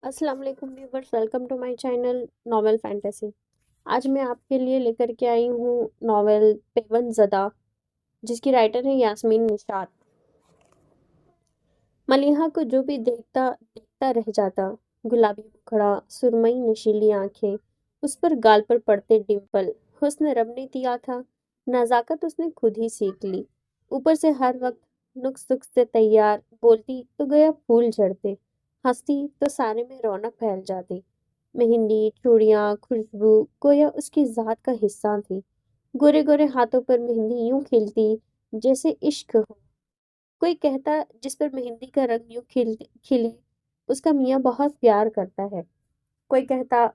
अस्सलाम वालेकुम viewers, welcome to my channel novel fantasy. आज मैं आपके लिए लेकर के आई हूँ नॉवेल पेवन ज़दा, जिसकी राइटर है यास्मीन निशात। मलिहा को जो भी देखता देखता रह जाता। गुलाबी मुखड़ा, सुरमई नशीली आंखें, उस पर गाल पर पड़ते डिंपल। हुस्न रब ने दिया था, नजाकत उसने खुद ही सीख ली। ऊपर से हर वक्त नुक्स सुक्स से तैयार, बोलती तो गया फूल झड़ते, हंसती तो सारे में रौनक फैल जाती। मेहंदी, चूड़ियां, खुशबू गोया उसकी जात का हिस्सा थी। गोरे गोरे हाथों पर मेहंदी यूं खिलती जैसे इश्क हो। कोई कहता जिस पर मेहंदी का रंग यूं खिले उसका मियाँ बहुत प्यार करता है। कोई कहता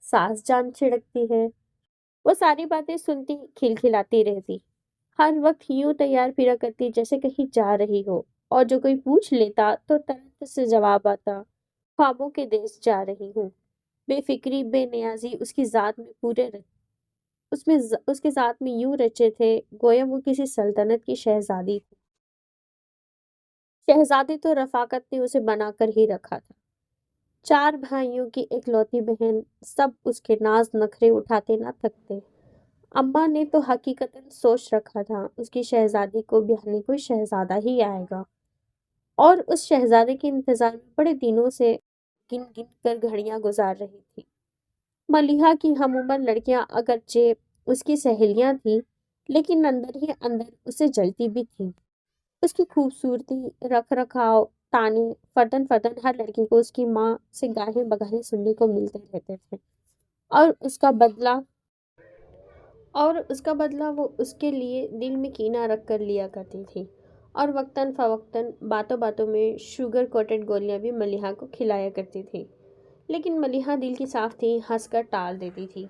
सास जान छिड़कती है। वो सारी बातें सुनती खिलखिलाती रहती। हर वक्त यूं तैयार फिरा करती जैसे कहीं जा रही हो। और जो कोई पूछ लेता तो तुरंत से जवाब आता, ख्वाबों के देश जा रही हूँ। बेफिक्री बेनियाजी उसकी जात में उसके जात में यूं रचे थे, गोया वो किसी सल्तनत की शहजादी थी। शहजादी तो रफाकत ने उसे बनाकर ही रखा था। चार भाइयों की इकलौती बहन, सब उसके नाज नखरे उठाते ना थकते। अम्मा ने तो हकीकतन सोच रखा था उसकी शहजादी को ब्याहने कोई शहजादा ही आएगा। और उस शहजादे के इंतजार में बड़े दिनों से गिन गिन कर घड़ियां गुजार रही थी। मलिहा की हमउम्र लड़कियां अगरचे उसकी सहेलियां थीं, लेकिन अंदर ही अंदर उसे जलती भी थीं। उसकी खूबसूरती, रख रखाव, ताने, फर्दन फर्दन हर लड़की को उसकी माँ से गाहे बगाहे सुनने को मिलते रहते थे। और उसका बदला और उसका बदला वो उसके लिए दिल में कीना रख कर लिया करती थी। और वक्तन फवक्तन बातों बातों में शुगर कोटेड गोलियां भी मलिहा को खिलाया करती थी। लेकिन मलिहा दिल की साफ थी, हंसकर टाल देती थी।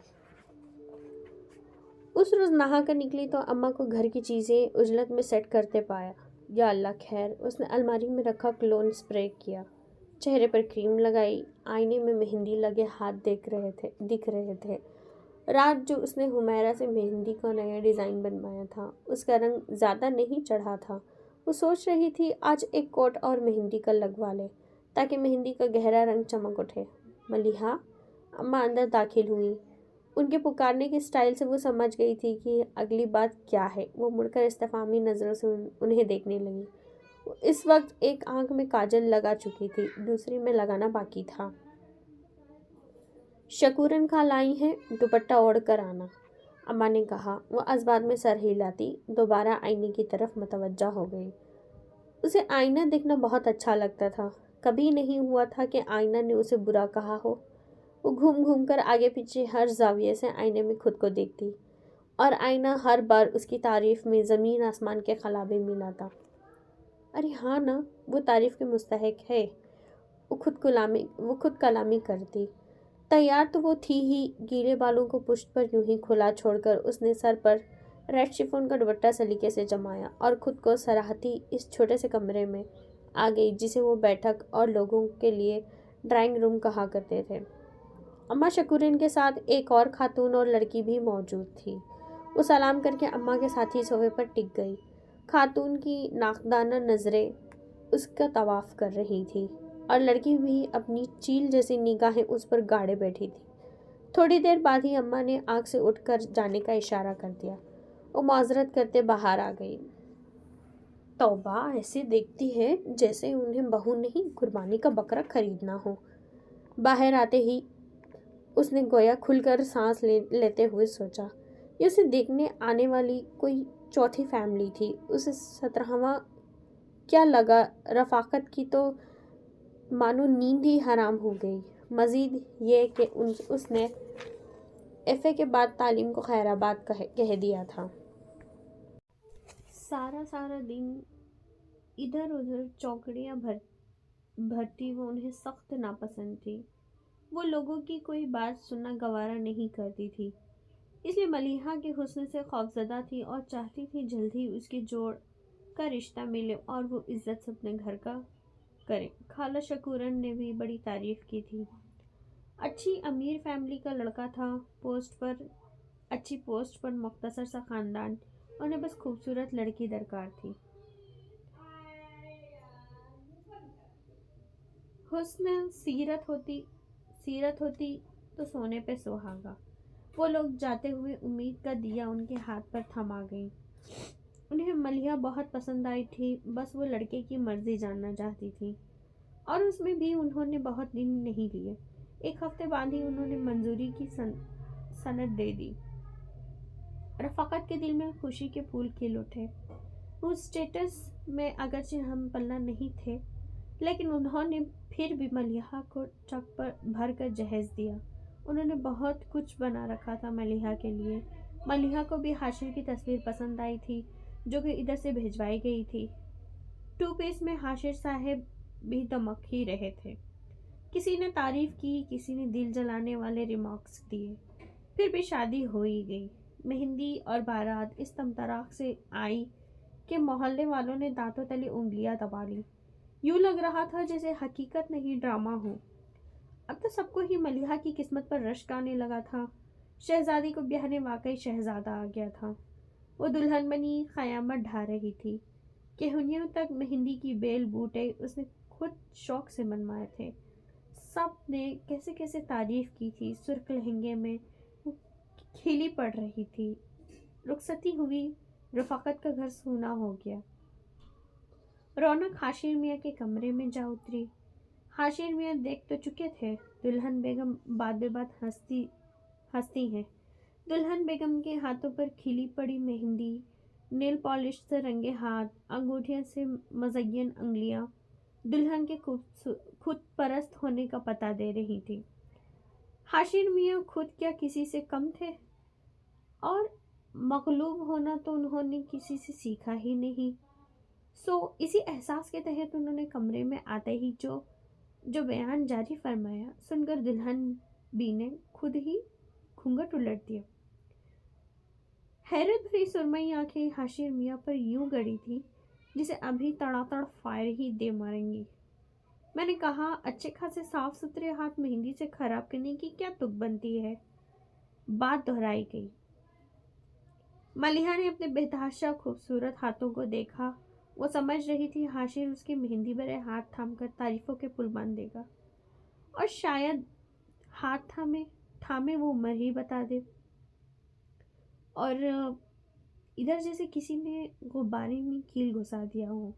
उस रोज नहा कर निकली तो अम्मा को घर की चीजें उजलत में सेट करते पाया। या अल्लाह खैर, उसने अलमारी में रखा क्लोन स्प्रे किया, चेहरे पर क्रीम लगाई, आईने में मेहंदी लगे हाथ दिख रहे थे। रात जो उसने हुमैरा से मेहंदी का नया डिजाइन बनवाया था, उसका रंग ज्यादा नहीं चढ़ा था। वो सोच रही थी आज एक कोट और मेहंदी का लगवा ले, ताकि मेहंदी का गहरा रंग चमक उठे। मलिहा, अम्मा अंदर दाखिल हुई। उनके पुकारने के स्टाइल से वो समझ गई थी कि अगली बात क्या है। वो मुड़कर इस्तफामी नजरों से उन्हें देखने लगी। वो इस वक्त एक आंख में काजल लगा चुकी थी, दूसरी में लगाना बाकी था। शकूरन खा लाई है, दुपट्टा ओढ़ कर आना, अम्मा ने कहा। वो असबाद में सर हिलाती दोबारा आईने की तरफ मतवज्जा हो गई। उसे आईना देखना बहुत अच्छा लगता था। कभी नहीं हुआ था कि आईना ने उसे बुरा कहा हो। वो घूम घूम कर आगे पीछे हर जाविये से आईने में खुद को देखती, और आईना हर बार उसकी तारीफ में ज़मीन आसमान के खलाबे मिलाता। अरे हाँ ना, वो तारीफ के मुस्तहिक है। वो खुद कलामी करती। तैयार तो वो थी ही, गीले बालों को पुष्ट पर यूं ही खुला छोड़कर उसने सर पर रेड शिफॉन का दुपट्टा सलीके से जमाया और खुद को सराहती इस छोटे से कमरे में आ गई जिसे वो बैठक और लोगों के लिए ड्राइंग रूम कहा करते थे। अम्मा शकूरन के साथ एक और खातून और लड़की भी मौजूद थी। वो सलाम करके अम्मा के साथ ही सोफे पर टिक गई। खातून की नाकदाना नज़रें उसका तवाफ कर रही थी, और लड़की भी अपनी चील जैसी निगाहें उस पर गाड़े बैठी थी। थोड़ी देर बाद ही अम्मा ने आग से उठकर जाने का इशारा कर दिया। वो माजरत करते बाहर आ गई। तौबा, ऐसे देखती है जैसे उन्हें बहू नहीं कुर्बानी का बकरा खरीदना हो। बाहर आते ही उसने गोया खुलकर सांस लेते हुए सोचा, ये उसे देखने आने वाली कोई चौथी फैमिली थी। उसे 17वां क्या लगा, रफाकत की तो मानो नींद ही हराम हो गई। मजीद ये कि उसने एफए के बाद तालीम को खैराबाद कह दिया था। सारा सारा दिन इधर उधर चौकड़ियाँ भरती वो उन्हें सख्त नापसंद थी। वो लोगों की कोई बात सुनना गवारा नहीं करती थी, इसलिए मलिहा के हुस्न से खौफजदा थी और चाहती थी जल्दी उसके जोड़ का रिश्ता मिले और वो इज्जत से अपने घर का करे। खाला शकूरन ने भी बड़ी तारीफ की थी। अच्छी अमीर फैमिली का लड़का था, अच्छी पोस्ट पर, मुख्तसर सा खानदान। उन्हें बस खूबसूरत लड़की दरकार थी। हुस्न सीरत होती तो सोने पे सुहागा। वो लोग जाते हुए उम्मीद का दिया उनके हाथ पर थमा गई। उन्हें मलिहा बहुत पसंद आई थी, बस वो लड़के की मर्जी जानना चाहती थी, और उसमें भी उन्होंने बहुत दिन नहीं लिए। 1 हफ्ते बाद ही उन्होंने मंजूरी की सनद दे दी। रफ़ाकत के दिल में खुशी के फूल खिल उठे। उस स्टेटस में अगरचे हम पल्ला नहीं थे, लेकिन उन्होंने फिर भी मलिहा को ट्रक पर भर कर जहेज दिया। उन्होंने बहुत कुछ बना रखा था मलिहा के लिए। मलिहा को भी हाशिर की तस्वीर पसंद आई थी, जो कि इधर से भिजवाई गई थी। 2 पीस में हाशिर साहब भी दमक ही रहे थे। किसी ने तारीफ की, किसी ने दिल जलाने वाले रिमार्क्स दिए। फिर भी शादी हो ही गई। मेहंदी और बारात इस तमतराक से आई कि मोहल्ले वालों ने दांतों तले उंगलियां दबा ली। यूं लग रहा था जैसे हकीकत नहीं ड्रामा हो। अब तो सबको ही मलिहा की किस्मत पर रश्क आने लगा था। शहजादी को ब्याहने वाकई शहजादा आ गया था। वो दुल्हन बनी क़यामत ढा रही थी। केहनियों तक मेहंदी की बेल बूटे उसने खुद शौक से बनवाए थे। सब ने कैसे कैसे तारीफ की थी। सुर्ख लहंगे में वो खिली पड़ रही थी। रुखसती हुई। रफ़ाकत का घर सूना हो गया। रौनक हाशिर मियाँ के कमरे में जा उतरी। हाशिर मियाँ देख तो चुके थे, दुल्हन बेगम बात बे बात हंसती हैं। दुल्हन बेगम के हाथों पर खिली पड़ी मेहंदी, नेल पॉलिश से रंगे हाथ, अंगूठियों से मज़य्यन अंगुलियां दुल्हन के खुद परस्त होने का पता दे रही थी। हाशिर मियाँ खुद क्या किसी से कम थे, और मगलूब होना तो उन्होंने किसी से सीखा ही नहीं। इसी एहसास के तहत उन्होंने कमरे में आते ही जो बयान जारी फरमाया सुनकर दुल्हन बी ने खुद ही घूंघट उलट दिया। हैरत भरी सुरमई आंखें हाशिर मियाँ पर यूं गड़ी थी जिसे अभी तड़ातड़ फायर ही दे मारेंगी। मैंने कहा, अच्छे खासे साफ सुथरे हाथ मेहंदी से खराब करने की क्या तुक बनती है? बात दोहराई गई। मलिहा ने अपने बेतहाशा खूबसूरत हाथों को देखा। वो समझ रही थी हाशिर उसके मेहंदी भरे हाथ थाम कर तारीफों के पुल बांध देगा, और शायद हाथ थामे वो उम्र ही बता दे। और इधर जैसे किसी ने गुब्बारे में कील घुसा दिया हो।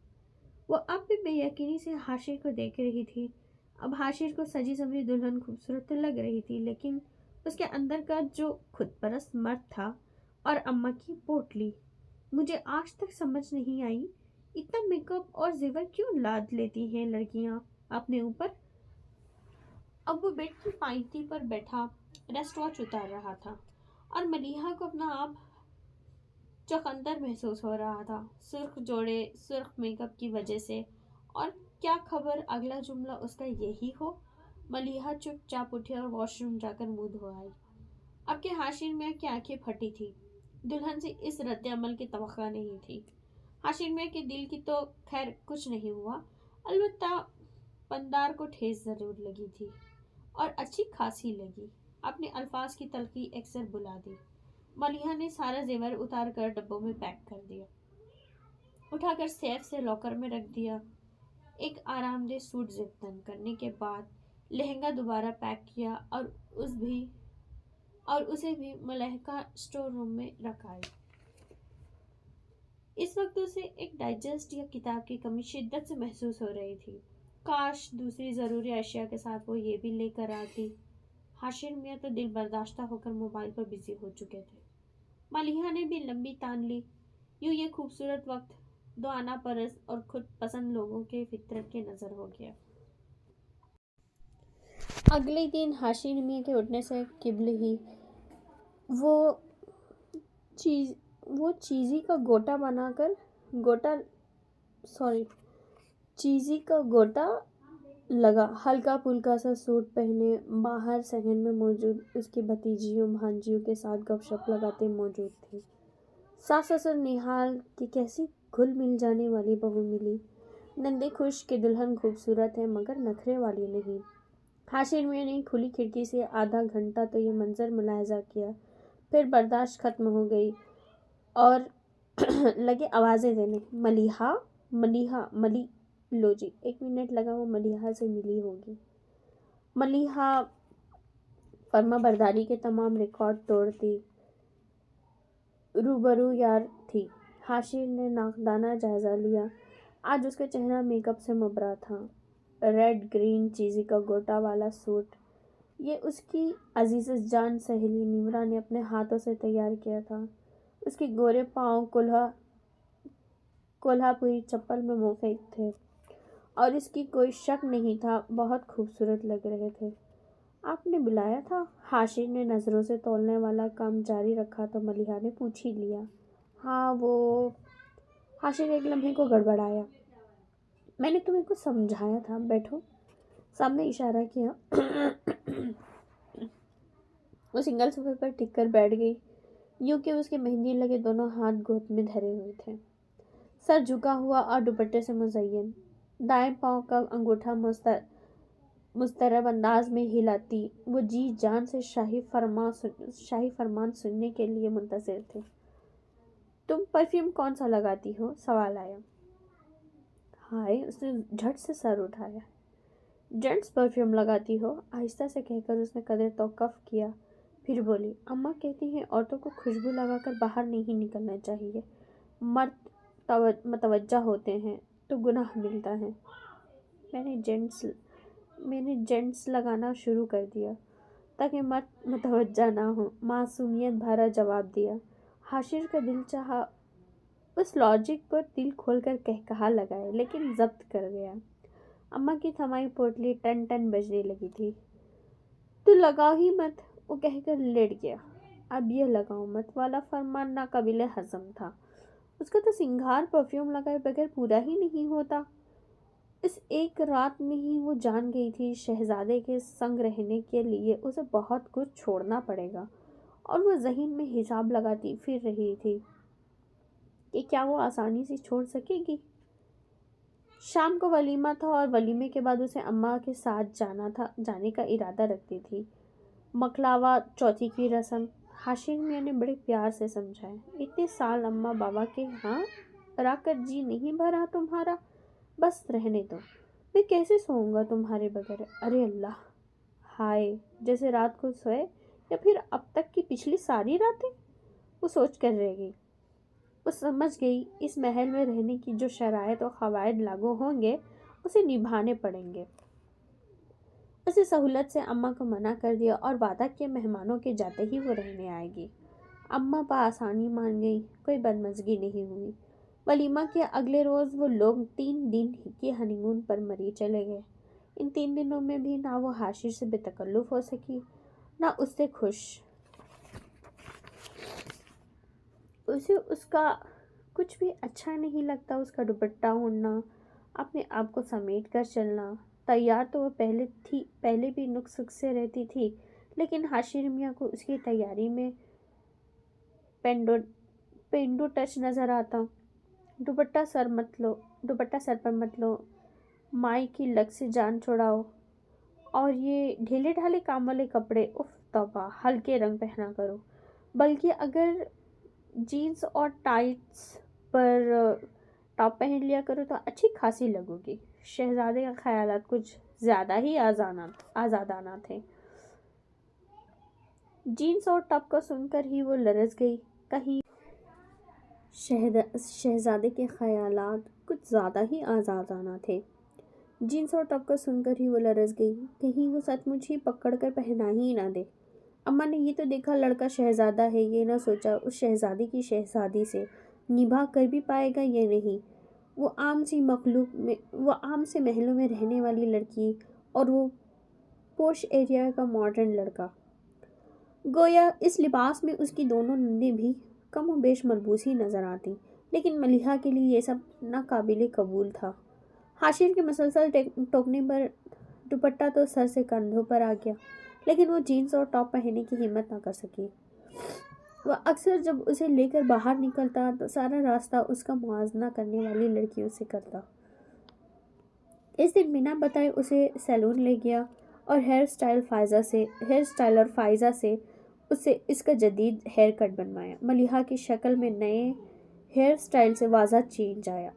वो अब भी बेयकीनी से हाशिर को देख रही थी। अब हाशिर को सजी संवरी दुल्हन खूबसूरत तो लग रही थी, लेकिन उसके अंदर का जो खुद परस्त मर्द था, और अम्मा की पोटली, मुझे आज तक समझ नहीं आई इतना मेकअप और जेवर क्यों लाद लेती हैं लड़कियां अपने ऊपर। अब वो बेड की पाइंती पर बैठा रेस्ट वॉच उतार रहा था, और मलिहा को अपना आप चौकन्नर महसूस हो रहा था, सुर्ख जोड़े सुर्ख मेकअप की वजह से। और क्या खबर अगला जुमला उसका यही हो। मलिहा चुपचाप उठी और वॉशरूम जाकर मुंह धो आई। अब के हाशिर मियाँ की आंखें फटी थी। दुल्हन से इस रद्द अमल की तवक्का नहीं थी। हाशिर मियाँ के दिल की तो खैर कुछ नहीं हुआ, अलबत्ता पंदार को ठेस जरूर लगी थी, और अच्छी खासी लगी। अपने अल्फाज की तलखी अक्सर बुला दी। मलिहा ने सारा जेवर उतार कर डब्बों में पैक कर दिया, उठाकर सेफ से लॉकर में रख दिया। एक आरामदेह सूट जिप तन करने के बाद लहंगा दोबारा पैक किया, और उसे भी मलहका स्टोर रूम में रखाई। इस वक्त उसे एक डाइजेस्ट या किताब की कमी शिद्दत से महसूस हो रही थी। काश दूसरी ज़रूरी अशिया के साथ वो ये भी लेकर आती। हाशिर मियाँ तो दिल बर्दाश्ता होकर मोबाइल पर बिजी हो चुके थे। मलिहा ने भी लंबी तान ली। यूं ये खूबसूरत वक्त दो आना परस और खुद पसंद लोगों के फितरत के नज़र हो गया। अगले दिन हाशिर मियाँ के उठने से किबल ही वो चीज़ी का गोटा लगा। हल्का फुल्का सा सूट पहने बाहर सहन में मौजूद उसकी भतीजियों भांजियों के साथ गपशप लगाते मौजूद थे। सास ससुर निहाल की कैसी घुल मिल जाने वाली बहू मिली। नंदे खुश कि दुल्हन खूबसूरत है मगर नखरे वाली नहीं। हाशिर मियाँ ने खुली खिड़की से आधा घंटा तो ये मंजर मुलाहिजा किया, फिर बर्दाश्त खत्म हो गई और लगे आवाज़ें देने, मलिहा मलिहा मली لو جی 1 منٹ لگا وہ ملیحہ سے ملی ہوگی۔ ملیحہ فرما برداری کے تمام ریکارڈ توڑتی روبرو یار تھی۔ حاشر نے ناقدانہ جائزہ لیا۔ آج اس کا چہرہ میک اپ سے مبرا تھا۔ ریڈ گرین چیزی کا گوٹا والا سوٹ یہ اس کی عزیز جان سہیلی نیمرا نے اپنے ہاتھوں سے تیار کیا تھا۔ اس کے گورے پاؤں کولہاپوری چپل میں موفق تھے اور اس کی کوئی شک نہیں تھا بہت خوبصورت لگ رہے تھے۔ آپ نے بلایا تھا؟ حاشر نے نظروں سے تولنے والا کام جاری رکھا تو ملیحہ نے پوچھ ہی لیا۔ ہاں وہ حاشر ایک لمحے کو گڑبڑایا۔ میں نے تمہیں کچھ سمجھایا تھا، بیٹھو۔ سامنے اشارہ کیا۔ وہ سنگل صفحے پر ٹک کر بیٹھ گئی، یوں کہ اس کے مہندی لگے دونوں ہاتھ گود میں دھرے ہوئے تھے، سر جھکا ہوا اور دوپٹے سے مزین۔ دائیں پاؤں کا انگوٹھا مضطرب انداز میں ہلاتی وہ جی جان سے شاہی فرمان سننے کے لیے منتظر تھے۔ تم پرفیوم کون سا لگاتی ہو؟ سوال آیا۔ ہائے، اس نے جھٹ سے سر اٹھایا۔ جینٹس پرفیوم لگاتی ہو؟ آہستہ سے کہہ کر اس نے قدر توقف کیا، پھر بولی، اماں کہتی ہیں عورتوں کو خوشبو لگا کر باہر نہیں نکلنا چاہیے، مرد متوجہ ہوتے ہیں تو گناہ ملتا ہے۔ میں نے جینٹس لگانا شروع کر دیا تاکہ مرد متوجہ نہ ہوں، معصومیت بھرا جواب دیا۔ حاشر کا دل چاہا اس لاجک پر دل کھول کر کہا لگائے، لیکن ضبط کر گیا۔ اماں کی تھمائی پوٹلی ٹن ٹن بجنے لگی تھی۔ تو لگاؤ ہی مت، وہ کہہ کر لیٹ گیا۔ اب یہ لگاؤ مت والا فرمان ناقابل ہضم تھا۔ اس کا تو سنگھار پرفیوم لگائے بغیر پورا ہی نہیں ہوتا۔ اس ایک رات میں ہی وہ جان گئی تھی شہزادے کے سنگ رہنے کے لیے اسے بہت کچھ چھوڑنا پڑے گا، اور وہ ذہن میں حساب لگاتی پھر رہی تھی کہ کیا وہ آسانی سے چھوڑ سکے گی۔ شام کو ولیمہ تھا اور ولیمے کے بعد اسے اماں کے ساتھ جانے کا ارادہ رکھتی تھی۔ مکلاوا چوتھی کی رسم حاشر میاں نے بڑے پیار سے سمجھایا۔ اتنے سال اماں بابا کے ہاں رہ کر جی نہیں بھرا تمہارا؟ بس رہنے دو، میں کیسے سوؤں گا تمہارے بغیر؟ ارے اللہ، ہائے، جیسے رات کو سوئے یا پھر اب تک کی پچھلی ساری راتیں؟ وہ سوچ کر رہ گئی۔ وہ سمجھ گئی اس محل میں رہنے کی جو شرائط و قواعد لاگو ہوں گے اسے نبھانے پڑیں گے۔ اسے سہولت سے اماں کو منع کر دیا اور وعدہ کیا مہمانوں کے جاتے ہی وہ رہنے آئے گی۔ اماں بآسانی مان گئی، کوئی بدمزگی نہیں ہوئی۔ ولیمہ کے اگلے روز وہ لوگ 3 دن کی ہنی مون پر مری چلے گئے۔ ان 3 دنوں میں بھی نہ وہ حاشر سے بے تکلف ہو سکی نہ اس سے خوش۔ اسے اس کا کچھ بھی اچھا نہیں لگتا، اس کا دوپٹہ اوڑھنا، اپنے آپ کو سمیٹ کر چلنا۔ تیار تو وہ پہلے بھی نک سے رہتی تھی، لیکن حاشر میاں کو اس کی تیاری میں پینڈو ٹچ نظر آتا۔ دوپٹہ سر پر مت لو، مائی کی لگ سے جان چھڑاؤ، اور یہ ڈھیلے ڈھالے کام والے کپڑے، اف توبہ، ہلکے رنگ پہنا کرو۔ بلکہ اگر جینز اور ٹائٹس پر ٹاپ پہن لیا کرو تو اچھی خاصی لگو گی۔ شہزادے کے خیالات کچھ زیادہ ہی آزادانہ تھے۔ جینز اور ٹاپ کو سن کر ہی وہ لرز گئی۔ کہیں شہزادے کے خیالات کچھ زیادہ ہی آزادانہ تھے۔ جینز اور ٹاپ کو سن کر ہی وہ لرز گئی، کہیں وہ سچ مچ ہی پکڑ کر پہنا ہی نہ دے۔ اماں نے یہ تو دیکھا لڑکا شہزادہ ہے، یہ نہ سوچا اس شہزادی کی شہزادی سے نبھا کر بھی پائے گا یا نہیں۔ وہ عام سے محلوں میں رہنے والی لڑکی اور وہ پوش ایریا کا ماڈرن لڑکا، گویا اس لباس میں اس کی دونوں نندیں بھی کم و بیش ملبوس ہی نظر آتی، لیکن ملیحہ کے لیے یہ سب ناقابل قبول تھا۔ حاشر کے مسلسل ٹوکنے پر دوپٹہ تو سر سے کندھوں پر آ گیا، لیکن وہ جینز اور ٹاپ پہننے کی ہمت نہ کر سکی۔ وہ اکثر جب اسے لے کر باہر نکلتا تو سارا راستہ اس کا موازنہ کرنے والی لڑکیوں سے کرتا۔ اس دن بنا بتائے اسے سیلون لے گیا اور ہیئر سٹائلر فائزہ سے اس کا جدید ہیئر کٹ بنوایا۔ ملیحہ کی شکل میں نئے हेयर स्टाइल से वाज़ा चेंज आया।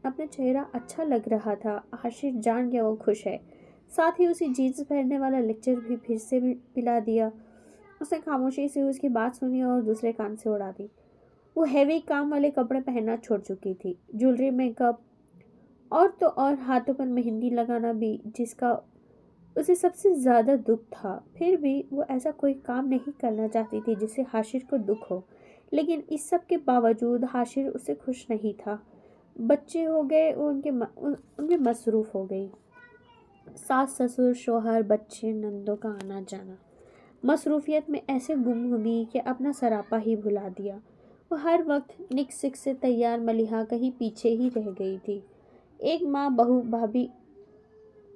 अपने चेहरा अच्छा लग रहा था। हाशिर जान गया वो खुश है। साथ ही उसी जीन्स पहनने वाला लेक्चर भी फिर से पिला दिया। उसने खामोशी से उसकी बात सुनी और दूसरे कान से उड़ा दी। वो हैवी काम वाले कपड़े पहनना छोड़ चुकी थी। ज्वेलरी, मेकअप और तो और हाथों पर मेहंदी लगाना भी, जिसका उसे सबसे ज़्यादा दुख था। फिर भी वो ऐसा कोई काम नहीं करना चाहती थी जिससे हाशिर को दुख हो। लेकिन इस सब के बावजूद हाशिर उससे खुश नहीं था। बच्चे हो गए, वो उनमें मसरूफ़ हो गई। सास ससुर, शौहर, बच्चे, नंदों का आना जाना, मसरूफियत में ऐसे गुम हो गई कि अपना सरापा ही भुला दिया। वो हर वक्त निक सिक से तैयार मलिहा कहीं पीछे ही रह गई थी। एक माँ, बहू, भाभी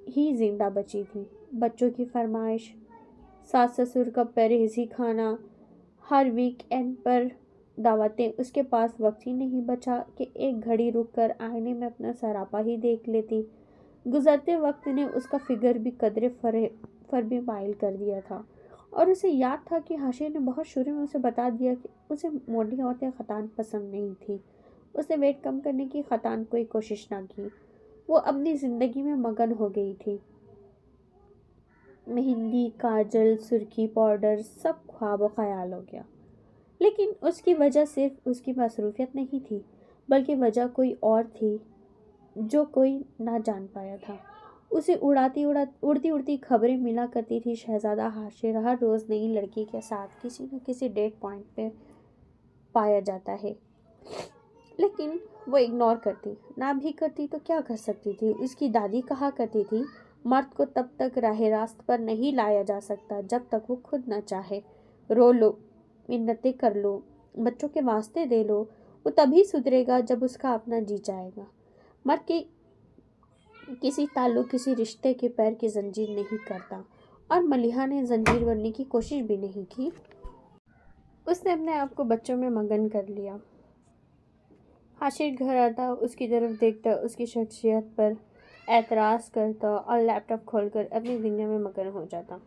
ही जिंदा बची थी। बच्चों की फरमाइश, सास ससुर का परहेजी खाना, हर वीक एंड पर दावतें, उसके पास वक्त ही नहीं बचा कि एक घड़ी रुक कर आईने में अपना सरापा ही देख लेती। गुजरते वक्त ने उसका फिगर भी कदरे फर भी माइल कर दिया था। और उसे याद था कि हाशिर ने बहुत शुरू में उसे बता दिया कि उसे मोटी औरतें खतान पसंद नहीं थी। उसने वेट कम करने की खतान कोई कोशिश ना की। वो अपनी ज़िंदगी में मगन हो गई थी। मेहंदी, काजल, सुर्खी, पाउडर, सब ख्वाब ख्याल हो गया। लेकिन उसकी वजह सिर्फ उसकी मसरूफियत नहीं थी, बल्कि वजह कोई और थी जो कोई ना जान पाया था। उसे उड़ती उड़ती खबरें मिला करती थी। शहजादा हाशिर हर रोज़ नई लड़की के साथ किसी न किसी डेट पॉइंट पे पाया जाता है। लेकिन वो इग्नोर करती। ना भी करती तो क्या कर सकती थी। उसकी दादी कहा करती थी, मर्द को तब तक राह रास्त पर नहीं लाया जा सकता जब तक वो खुद न चाहे। रो लो, मिन्नतें कर लो, बच्चों के वास्ते दे लो, वो तभी सुधरेगा जब उसका अपना जी जाएगा। मर्द की किसी ताल्लुक, किसी रिश्ते के पैर की जंजीर नहीं करता। और मलिहा ने जंजीर बनने की कोशिश भी नहीं की। उसने अपने आप को बच्चों में मगन कर लिया। हाशिर घर आता, उसकी तरफ देखता, उसकी शख्सियत पर एतराज़ करता और लैपटॉप खोलकर अपनी दुनिया में मगन हो जाता।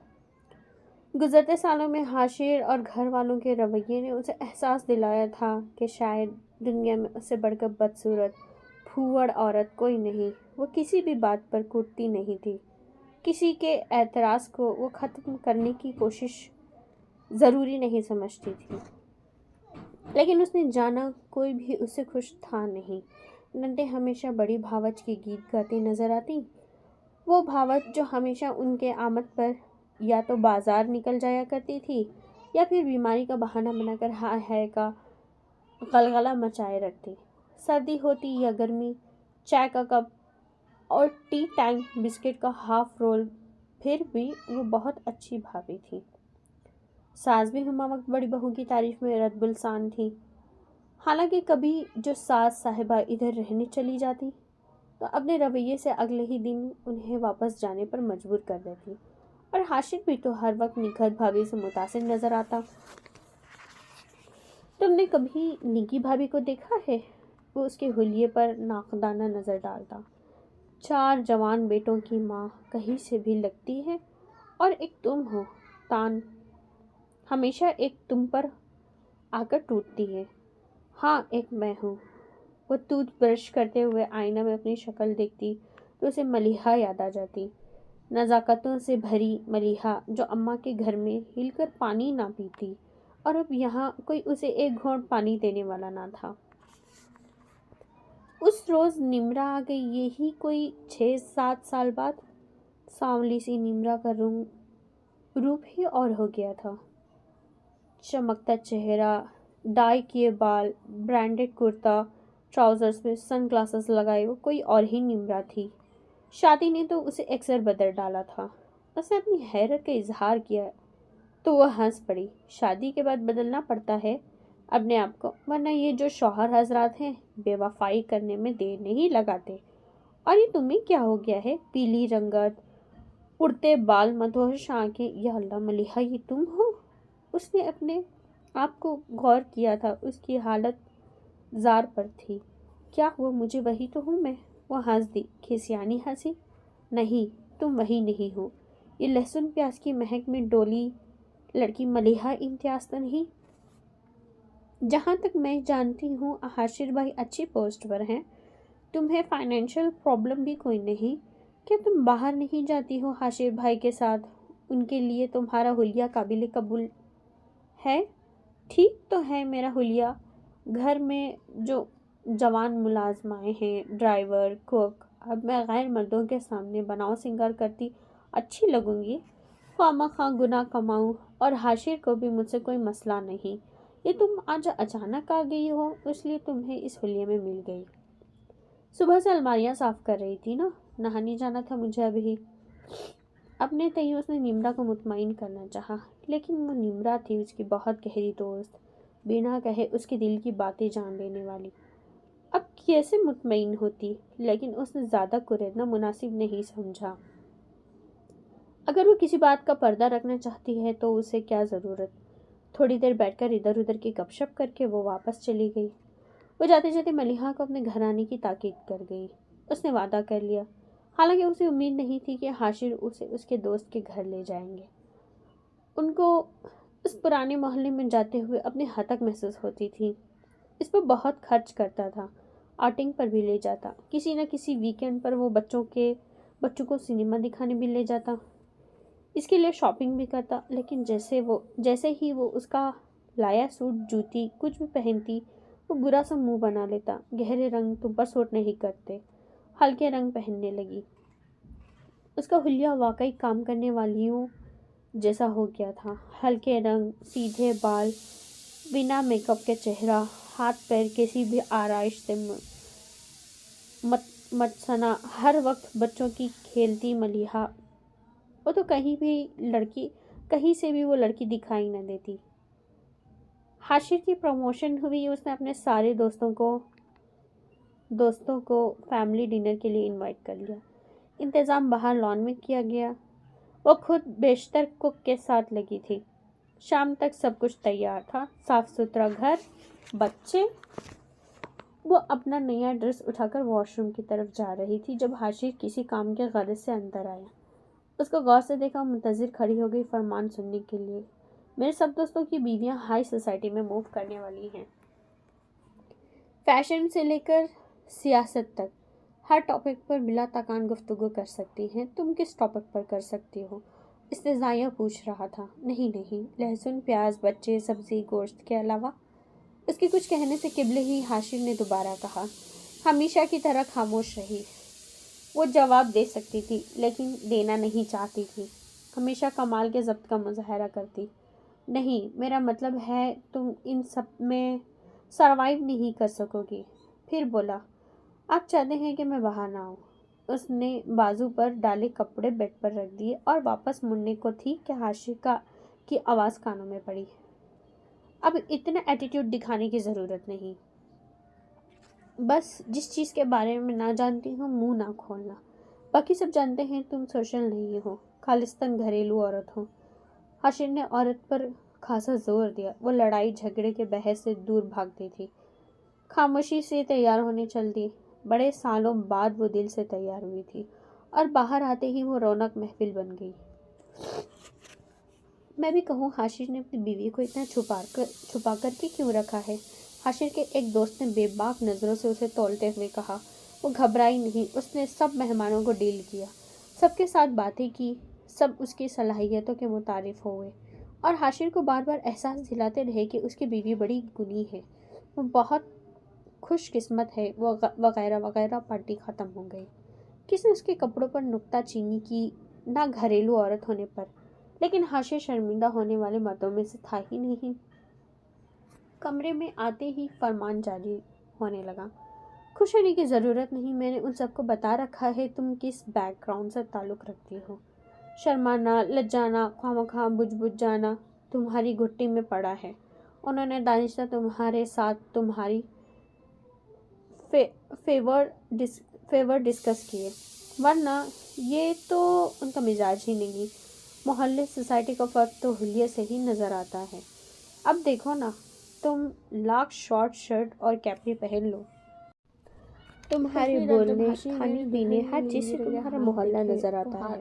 गुज़रते सालों में हाशिर और घर वालों के रवैये ने उसे एहसास दिलाया था कि शायद दुनिया में उससे बढ़कर बदसूरत, फूहड़ औरत कोई नहीं। वो किसी भी बात पर कूदती नहीं थी। किसी के एतराज़ को वो ख़त्म करने की कोशिश ज़रूरी नहीं समझती थी। लेकिन उसने जाना कोई भी उससे खुश था नहीं। नंदे हमेशा बड़ी भावच के गीत गाती नजर आती। वो भावच जो हमेशा उनके आमद पर या तो बाजार निकल जाया करती थी या फिर बीमारी का बहाना बनाकर हाय हाय का गलगला मचाए रखती। सर्दी होती या गर्मी, चाय का कप और टी टाइम बिस्किट का हाफ रोल, फिर भी वो बहुत अच्छी भाभी थी। सास भी हमा वक्त बड़ी बहू की तारीफ में रद्दबुल्सान थी। हालांकि कभी जो सास साहिबा इधर रहने चली जाती तो अपने रवैये से अगले ही दिन उन्हें वापस जाने पर मजबूर कर देती। और हाशिर भी तो हर वक्त निखत भाभी से मुतासिर नजर आता। तुमने कभी निकी भाभी को देखा है? वो उसके हुलिये पर नाकदाना नजर डालता। 4 जवान बेटों की माँ कहीं से भी लगती है और एक तुम हो, तान हमेशा एक तुम पर आकर टूटती है। हाँ, एक मैं हूँ। वो टूथ ब्रश करते हुए आईना में अपनी शक्ल देखती तो उसे मलिहा याद आ जाती। नज़ाकतों से भरी मलिहा जो अम्मा के घर में हिलकर पानी ना पीती और अब यहाँ कोई उसे एक घोंट पानी देने वाला ना था। उस रोज़ निम्रा आ गई, यही कोई 6-7 साल बाद। सांवली सी निम्रा का रूप ही और हो गया था। चमकता चेहरा, डाई किए बाल, ब्रांडेड कुर्ता, ट्राउजर्स में सनग्लासेस लगाए वो कोई और ही निम्रा थी। शादी ने तो उसे अक्सर बदल डाला था। उसने अपनी हैरत का इजहार किया तो वह हंस पड़ी। शादी के बाद बदलना पड़ता है अपने आप को, वरना ये जो शौहर हजरात हैं बेवफाई करने में देर नहीं लगाते। और ये तुम्हें क्या हो गया है? पीली रंगत, उड़ते बाल, मदहोश आंखें, या अल्लाह मलिहा, ये तुम हो? उसने अपने आप को गौर किया था। उसकी हालत जार पर थी। क्या हुआ? मुझे वही तो हूँ मैं। वो हंस दी, खिसियानी हंसी। नहीं, तुम वही नहीं हो। ये लहसुन प्याज की महक में डोली लड़की मलिहा इम्तियाज तो नहीं। جہاں تک میں جانتی ہوں حاشر بھائی اچھی پوسٹ پر ہیں، تمہیں فائنینشیل پرابلم بھی کوئی نہیں، کیا تم باہر نہیں جاتی ہو حاشر بھائی کے ساتھ؟ ان کے لیے تمہارا حلیہ قابل قبول ہے؟ ٹھیک تو ہے میرا حلیہ، گھر میں جو جوان ملازمائیں ہیں، ڈرائیور، کوک، اب میں غیر مردوں کے سامنے بناؤ سنگار کرتی اچھی لگوں گی؟ خواہ مخواہ گناہ کماؤں، اور حاشر کو بھی مجھ سے کوئی مسئلہ نہیں، یہ تم آج اچانک آ گئی ہو اس لیے تمہیں اس حلیے میں مل گئی۔ صبح سے الماریاں صاف کر رہی تھی نا، نہانے جانا تھا مجھے ابھی۔ اپنے تئیں اس نے نمرا کو مطمئن کرنا چاہا، لیکن وہ نمرا تھی اس کی بہت گہری دوست، بنا کہے اس کے دل کی باتیں جان لینے والی۔ اب کیسے مطمئن ہوتی، لیکن اس نے زیادہ کریدنا مناسب نہیں سمجھا۔ اگر وہ کسی بات کا پردہ رکھنا چاہتی ہے تو اسے کیا ضرورت؟ تھوڑی دیر بیٹھ کر ادھر ادھر کی گپ شپ کر کے وہ واپس چلی گئی۔ وہ جاتے جاتے ملیحہ کو اپنے گھر آنے کی تاکید کر گئی۔ اس نے وعدہ کر لیا، حالانکہ اسے امید نہیں تھی کہ حاشر اسے اس کے دوست کے گھر لے جائیں گے۔ ان کو اس پرانے محلے میں جاتے ہوئے اپنے ہتک محسوس ہوتی تھی۔ اس پر بہت خرچ کرتا تھا، آؤٹنگ پر بھی لے جاتا، کسی نہ کسی ویکینڈ پر وہ بچوں کو سنیما دکھانے بھی لے جاتا، اس کے لیے شاپنگ بھی کرتا، لیکن جیسے ہی وہ اس کا لایا سوٹ جوتی کچھ بھی پہنتی، وہ برا سا منہ بنا لیتا۔ گہرے رنگ تم پر سوٹ نہیں کرتے، ہلکے رنگ پہننے لگی۔ اس کا حلیہ واقعی کام کرنے والیوں جیسا ہو گیا تھا، ہلکے رنگ، سیدھے بال، بنا میک اپ کے چہرہ، ہاتھ پیر کسی بھی آرائش سے متصنع، ہر وقت بچوں کی کھیلتی ملیحہ، وہ تو کہیں سے بھی وہ لڑکی دکھائی نہ دیتی۔ حاشر کی پروموشن ہوئی، اس نے اپنے سارے دوستوں کو فیملی ڈنر کے لیے انوائٹ کر لیا۔ انتظام باہر لان میں کیا گیا، وہ خود بیشتر کک کے ساتھ لگی تھی۔ شام تک سب کچھ تیار تھا، صاف ستھرا گھر، بچے۔ وہ اپنا نیا ڈریس اٹھا کر واش روم کی طرف جا رہی تھی جب حاشر کسی کام کے غرض سے اندر آیا۔ اس کو غور سے دیکھا، منتظر کھڑی ہو گئی فرمان سننے کے لیے۔ میرے سب دوستوں کی بیویاں ہائی سوسائٹی میں موو کرنے والی ہیں، فیشن سے لے کر سیاست تک، ہر ٹاپک پر بلا تکان گفتگو کر سکتی ہیں، تم کس ٹاپک پر کر سکتی ہو؟ استزادیہ پوچھ رہا تھا۔ نہیں، لہسن، پیاز، بچے، سبزی، گوشت کے علاوہ؟ اس کے کچھ کہنے سے قبلے ہی حاشر نے دوبارہ کہا۔ ہمیشہ کی طرح خاموش رہی۔ وہ جواب دے سکتی تھی، لیکن دینا نہیں چاہتی تھی۔ ہمیشہ کمال کے ضبط کا مظاہرہ کرتی۔ نہیں، میرا مطلب ہے تم ان سب میں سروائیو نہیں کر سکو گی۔ پھر بولا، آپ چاہتے ہیں کہ میں باہر نہ آؤں؟ اس نے بازو پر ڈالے کپڑے بیڈ پر رکھ دیے اور واپس مڑنے کو تھی کہ حاشر کی آواز کانوں میں پڑی۔ اب اتنا ایٹیٹیوڈ دکھانے کی ضرورت نہیں، بس جس چیز کے بارے میں نہ جانتی ہو منہ نہ کھولنا، باقی سب جانتے ہیں تم سوشل نہیں ہو، خالصتاً گھریلو عورت ہو۔ حاشر نے عورت پر خاصا زور دیا، وہ لڑائی جھگڑے کے بحث سے دور بھاگتی تھی، خاموشی سے تیار ہونے چلتی۔ بڑے سالوں بعد وہ دل سے تیار ہوئی تھی، اور باہر آتے ہی وہ رونق محفل بن گئی۔ میں بھی کہوں، حاشر نے اپنی بیوی کو اتنا چھپا کر کے کیوں رکھا ہے؟ حاشر کے ایک دوست نے بے باک نظروں سے اسے تولتے ہوئے کہا۔ وہ گھبرائی نہیں، اس نے سب مہمانوں کو ڈیل کیا، سب کے ساتھ باتیں کی، سب اس کی صلاحیتوں کے متعارف ہوئے، اور حاشر کو بار بار احساس دلاتے رہے کہ اس کی بیوی بڑی گنی ہے، وہ بہت خوش قسمت ہے، وغیرہ وغیرہ۔ پارٹی ختم ہو گئی۔ کس نے اس کے کپڑوں پر نکتہ چینی کی؟ نہ گھریلو عورت ہونے پر، لیکن حاشر شرمندہ ہونے والے مردوں میں سے تھا ہی نہیں۔ کمرے میں آتے ہی فرمان جاری ہونے لگا۔ خوش ہونے کی ضرورت نہیں، میں نے ان سب کو بتا رکھا ہے تم کس بیک گراؤنڈ سے تعلق رکھتی ہو۔ شرمانا، لجانا، خواہ مخواہ بجھ جانا تمہاری گھٹی میں پڑا ہے۔ انہوں نے دانستہ تمہارے ساتھ تمہاری فیور ڈسکس کیے، ورنہ یہ تو ان کا مزاج ہی نہیں۔ محلے سوسائٹی کا فرق تو حلیے سے ہی نظر آتا ہے۔ اب دیکھو نا، تم لاکھ شارٹ شرٹ اور کیپری پہن لو، تمہارے بولنے، کھانے پینے، ہر چیز سے تمہارا محلہ نظر آتا ہے۔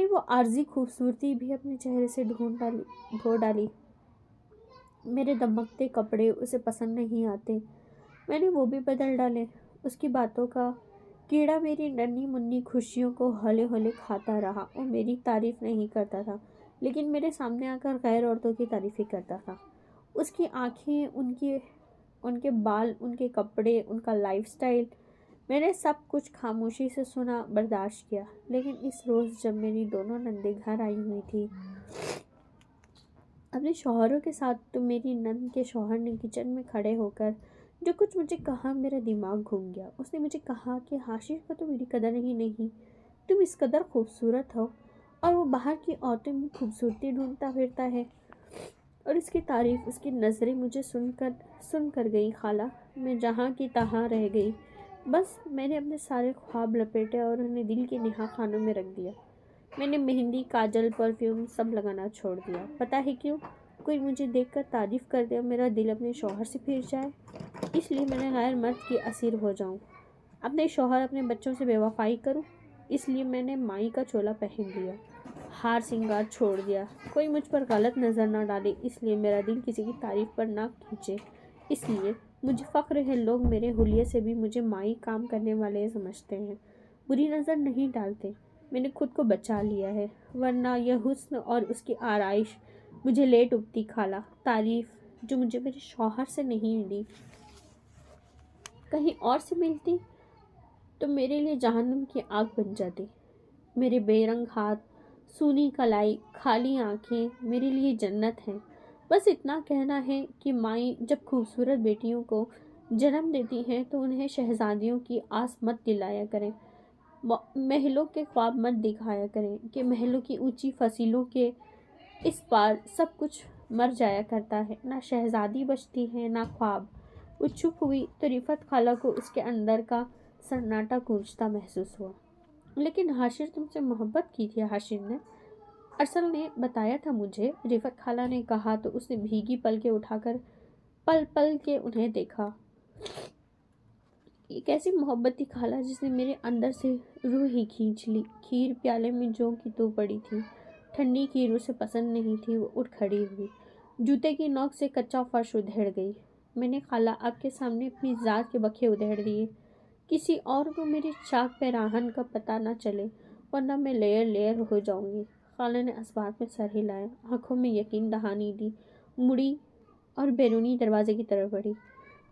میں نے وہ عارضی خوبصورتی بھی اپنے چہرے سے دھو ڈالی۔ میرے دمکتے کپڑے اسے پسند نہیں آتے، میں نے وہ بھی بدل ڈالے۔ اس کی باتوں کا کیڑا میری ننھی منھی خوشیوں کو ہولے ہولے کھاتا رہا۔ وہ میری تعریف نہیں کرتا تھا، لیکن میرے سامنے آ کر غیر عورتوں کی تعریف ہی کرتا تھا۔ اس کی آنکھیں، ان کے بال، ان کے کپڑے، ان کا لائف سٹائل، میں نے سب کچھ خاموشی سے سنا، برداشت کیا۔ لیکن اس روز جب میری دونوں نندیں گھر آئی ہوئی تھی اپنے شوہروں کے ساتھ، تو میری نند کے شوہر نے کچن میں کھڑے ہو کر جو کچھ مجھے کہا، میرا دماغ گھوم گیا۔ اس نے مجھے کہا کہ حاشر کو تو میری قدر ہی نہیں، تم اس قدر خوبصورت ہو اور وہ باہر کی عورتوں میں خوبصورتی ڈھونڈتا پھرتا ہے۔ اور اس کی تعریف، اس کی نظریں مجھے سن کر گئی خالہ۔ میں جہاں کی تہاں رہ گئی۔ بس میں نے اپنے سارے خواب لپیٹے اور انہیں دل کے نہا خانوں میں رکھ دیا۔ میں نے مہندی، کاجل، پرفیوم سب لگانا چھوڑ دیا۔ پتہ ہے کیوں؟ کوئی مجھے دیکھ کر تعریف کر دے اور میرا دل اپنے شوہر سے پھر جائے۔ اس لیے میں نے غیر مرد کی اسیر ہو جاؤں، اپنے شوہر اپنے بچوں سے بے وفائی کروں۔ اس لیے میں نے مائی کا چولا پہن لیا، ہار سنگار چھوڑ دیا، کوئی مجھ پر غلط نظر نہ ڈالے، اس لیے میرا دل کسی کی تعریف پر نہ کھینچے، اس لیے مجھے فخر ہے لوگ میرے حلیے سے بھی مجھے مائی کام کرنے والے سمجھتے ہیں، بری نظر نہیں ڈالتے۔ میں نے خود کو بچا لیا ہے، ورنہ یہ حسن اور اس کی آرائش مجھے لے ڈوبتی۔ خالہ، تعریف جو مجھے میرے شوہر سے نہیں ملی، کہیں اور سے ملتی تو میرے لیے جہنم کی آگ بن جاتی۔ میرے بے رنگ ہاتھ، سونی کلائی، خالی آنکھیں میرے لیے جنت ہیں۔ بس اتنا کہنا ہے کہ مائی جب خوبصورت بیٹیوں کو جنم دیتی ہیں تو انہیں شہزادیوں کی آس مت دلایا کریں، محلوں کے خواب مت دکھایا کریں کہ محلوں کی اونچی فصیلوں کے اس پار سب کچھ مر جایا کرتا ہے، نہ شہزادی بچتی ہے نہ خواب۔ وہ چپ ہوئی تو رفعت خالہ کو اس کے اندر کا سناٹا گونجتا محسوس ہوا۔ لیکن حاشر تم سے محبت کی تھی، حاشر نے، ارسل نے بتایا تھا مجھے، رفعت خالہ نے کہا تو اس نے بھیگی پلکیں اٹھا کر پل پل کے انہیں دیکھا۔ یہ کیسی محبت تھی خالہ جس نے میرے اندر سے روح ہی کھینچ لی۔ کھیر پیالے میں جو کی تو پڑی تھی، ٹھنڈی کھیر اسے پسند نہیں تھی۔ وہ اٹھ کھڑی ہوئی، جوتے کی نوک سے کچا فرش ادھیڑ گئی۔ میں نے خالہ آپ کے سامنے اپنی ذات کے بکھے ادھیڑ دیے، کسی اور کو میری چاک پیراہن کا پتہ نہ چلے، ورنہ میں لیئر لیئر ہو جاؤں گی۔ خالہ نے اس بات میں سر ہلایا، آنکھوں میں یقین دہانی دی، مڑی اور بیرونی دروازے کی طرف بڑھی۔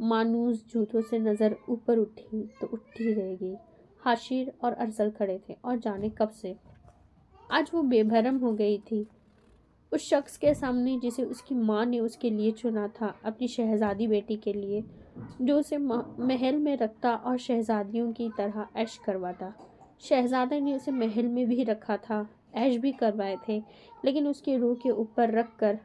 مانوس جوتوں سے نظر اوپر اٹھی تو اٹھتی رہ گئی۔ حاشر اور ارسل کھڑے تھے اور جانے کب سے آج وہ بے بھرم ہو گئی تھی اس شخص کے سامنے جسے اس کی ماں نے اس کے لیے چنا تھا، اپنی شہزادی بیٹی کے لیے، جو اسے محل میں رکھتا اور شہزادیوں کی طرح عیش کرواتا۔ شہزادے نے اسے محل میں بھی رکھا تھا، عیش بھی کروائے تھے، لیکن اس کی روح کے اوپر رکھ کر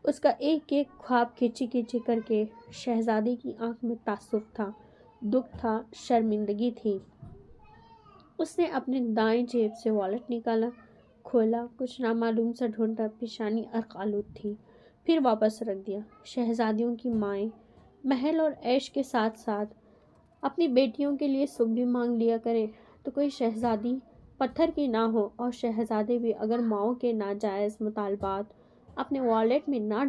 اس کا ایک ایک خواب کھچی کھچی کر کے۔ شہزادی کی آنکھ میں تعصب تھا، دکھ تھا، شرمندگی تھی۔ اس نے اپنے دائیں جیب سے والیٹ نکالا، کھولا، کچھ نامعلوم سا ڈھونڈا، پیشانی عرق آلود تھی، پھر واپس رکھ دیا۔ شہزادیوں کی مائیں محل اور عیش کے ساتھ ساتھ اپنی بیٹیوں کے لیے سکھ بھی مانگ لیا کریں تو کوئی شہزادی پتھر کی نہ ہو، اور شہزادے بھی اگر ماؤں کے ناجائز مطالبات اپنے والیٹ میں نہ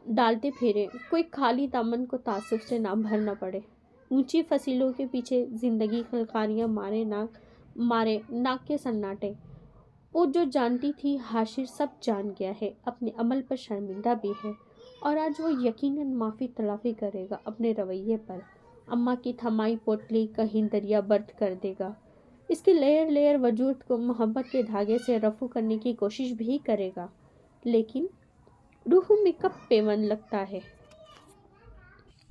ڈالتے پھریں، کوئی خالی دامن کو تعصب سے نہ بھرنا پڑے۔ اونچی فصیلوں کے پیچھے زندگی خلخاریاں مارے ناک کے سناٹے۔ وہ جو جانتی تھی حاشر سب جان گیا ہے، اپنے عمل پر شرمندہ بھی ہے، اور آج وہ یقیناً معافی تلافی کرے گا اپنے رویے پر۔ اماں کی تھمائی پوٹلی کہیں دریا برد کر دے گا، اس کے لیئر لیئر وجود کو محبت کے دھاگے سے رفو کرنے کی کوشش بھی کرے گا، لیکن روحوں میں کب پیوند لگتا ہے۔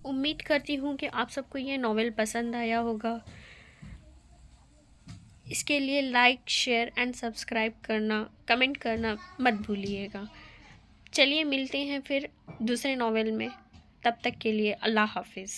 امید کرتی ہوں کہ آپ سب کو یہ ناول پسند آیا ہوگا۔ اس کے لیے لائک، شیئر اینڈ سبسکرائب کرنا، کمنٹ کرنا مت بھولیے گا۔ چلیے ملتے ہیں پھر دوسرے ناول میں، تب تک کے لیے اللہ حافظ۔